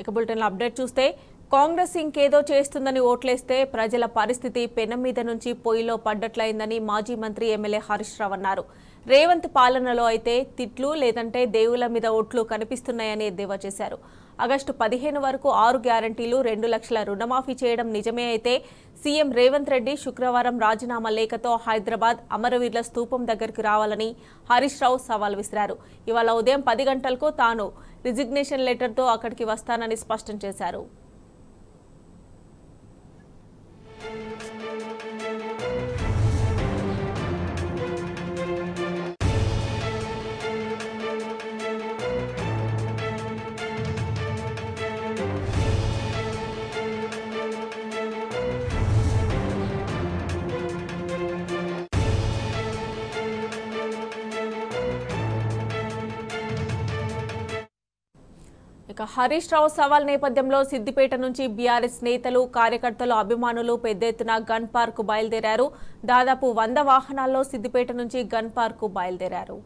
ఇక బులెటిన్లో అప్డేట్ చూస్తే కాంగ్రెస్ ఇంకేదో చేస్తుందని ఓట్లేస్తే ప్రజల పరిస్థితి పెనం మీద నుంచి పొయ్యిలో పడ్డట్లయిందని మాజీ మంత్రి ఎమ్మెల్యే హరీష్ రావు అన్నారు. రేవంత్ పాలనలో అయితే తిట్లు లేదంటే దేవుల మీద ఓట్లు కనిపిస్తున్నాయని ఎద్దేవా చేశారు. ఆగస్టు 15 వరకు 6 గ్యారంటీలు 2 లక్షల రుణమాఫీ చేయడం నిజమే అయితే సీఎం రేవంత్ రెడ్డి శుక్రవారం రాజీనామా లేఖతో హైదరాబాద్ అమరవీరుల స్తూపం దగ్గరికి రావాలని హరీష్ రావు సవాల్ విసిరారు. ఇవాళ ఉదయం 10 గంటలకు తాను రిజిగ్నేషన్ లెటర్తో అక్కడికి వస్తానని స్పష్టం చేశారు. ఇక హరీష్ రావు సవాల్ నేపథ్యంలో సిద్దిపేట నుంచి బీఆర్ఎస్ నేతలు కార్యకర్తలు అభిమానులు పెద్ద ఎత్తున గన్ పార్క్ బయలుదేరారు. దాదాపు 100 వాహనాల్లో సిద్దిపేట నుంచి గన్ పార్క్ బయలుదేరారు.